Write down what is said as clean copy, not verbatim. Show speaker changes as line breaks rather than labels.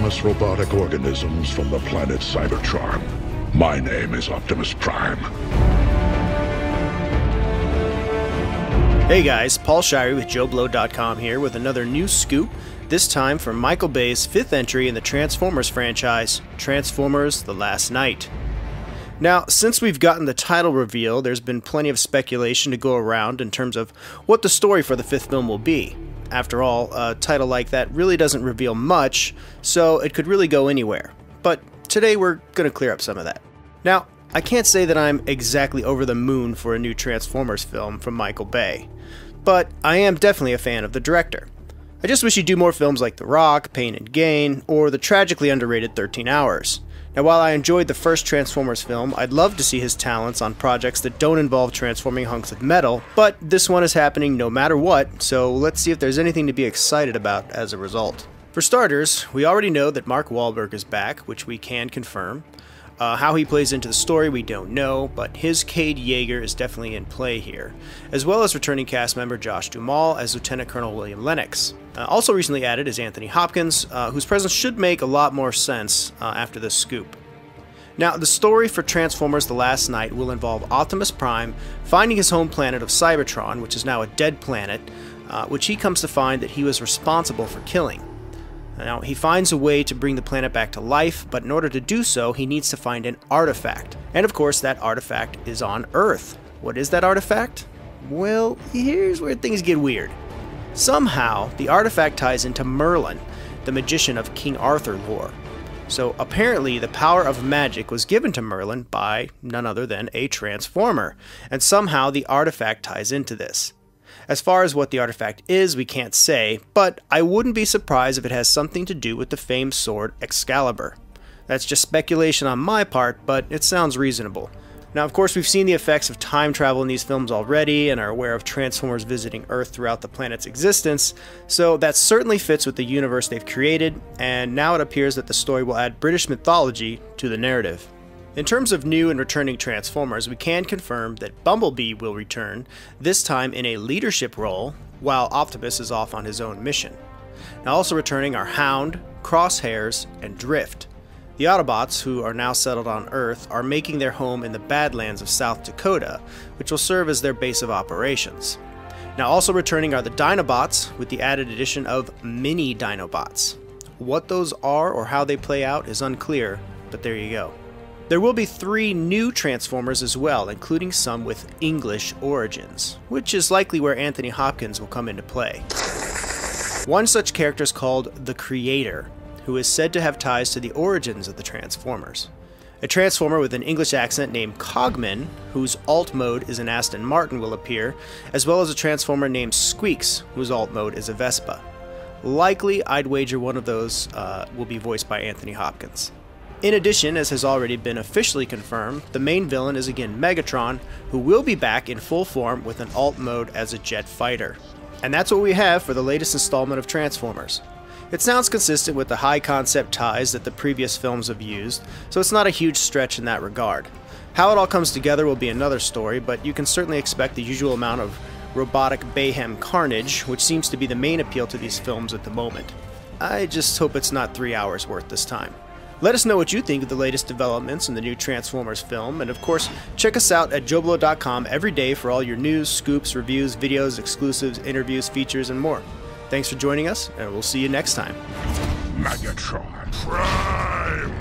autonomous robotic organisms from the planet Cybertron. My name is Optimus Prime.
Hey guys, Paul Shirey with JoeBlow.com here with another new scoop, this time from Michael Bay's 5th entry in the Transformers franchise, Transformers: The Last Knight. Now, since we've gotten the title reveal, there's been plenty of speculation to go around in terms of what the story for the 5th film will be. After all, a title like that really doesn't reveal much, so it could really go anywhere. But today we're going to clear up some of that. Now, I can't say that I'm exactly over the moon for a new Transformers film from Michael Bay, but I am definitely a fan of the director. I just wish he'd do more films like The Rock, Pain and Gain, or the tragically underrated 13 Hours. Now, while I enjoyed the first Transformers film, I'd love to see his talents on projects that don't involve transforming hunks of metal, but this one is happening no matter what, so let's see if there's anything to be excited about as a result. For starters, we already know that Mark Wahlberg is back, which we can confirm. How he plays into the story we don't know, but his Cade Yeager is definitely in play here, as well as returning cast member Josh Duhamel as Lieutenant Colonel William Lennox. Also recently added is Anthony Hopkins, whose presence should make a lot more sense after this scoop. Now, the story for Transformers: The Last Knight will involve Optimus Prime finding his home planet of Cybertron, which is now a dead planet, which he comes to find that he was responsible for killing. Now, he finds a way to bring the planet back to life, but in order to do so, he needs to find an artifact. And of course, that artifact is on Earth. What is that artifact? Well, here's where things get weird. Somehow, the artifact ties into Merlin, the magician of King Arthur lore. So apparently, the power of magic was given to Merlin by none other than a Transformer, and somehow the artifact ties into this. As far as what the artifact is, we can't say, but I wouldn't be surprised if it has something to do with the famed sword Excalibur. That's just speculation on my part, but it sounds reasonable. Now, of course, we've seen the effects of time travel in these films already and are aware of Transformers visiting Earth throughout the planet's existence, so that certainly fits with the universe they've created, and now it appears that the story will add British mythology to the narrative. In terms of new and returning Transformers, we can confirm that Bumblebee will return, this time in a leadership role, while Optimus is off on his own mission. Now, also returning are Hound, Crosshairs, and Drift. The Autobots, who are now settled on Earth, are making their home in the Badlands of South Dakota, which will serve as their base of operations. Now, also returning are the Dinobots, with the added addition of Mini Dinobots. What those are or how they play out is unclear, but there you go. There will be 3 new Transformers as well, including some with English origins, which is likely where Anthony Hopkins will come into play. One such character is called the Creator, who is said to have ties to the origins of the Transformers. A Transformer with an English accent named Cogman, whose alt mode is an Aston Martin, will appear, as well as a Transformer named Squeaks, whose alt mode is a Vespa. Likely, I'd wager one of those will be voiced by Anthony Hopkins. In addition, as has already been officially confirmed, the main villain is again Megatron, who will be back in full form with an alt mode as a jet fighter. And that's what we have for the latest installment of Transformers. It sounds consistent with the high concept ties that the previous films have used, so it's not a huge stretch in that regard. How it all comes together will be another story, but you can certainly expect the usual amount of robotic mayhem carnage, which seems to be the main appeal to these films at the moment. I just hope it's not 3 hours worth this time. Let us know what you think of the latest developments in the new Transformers film, and of course, check us out at JoeBlow.com every day for all your news, scoops, reviews, videos, exclusives, interviews, features, and more. Thanks for joining us, and we'll see you next time.
Megatron Prime!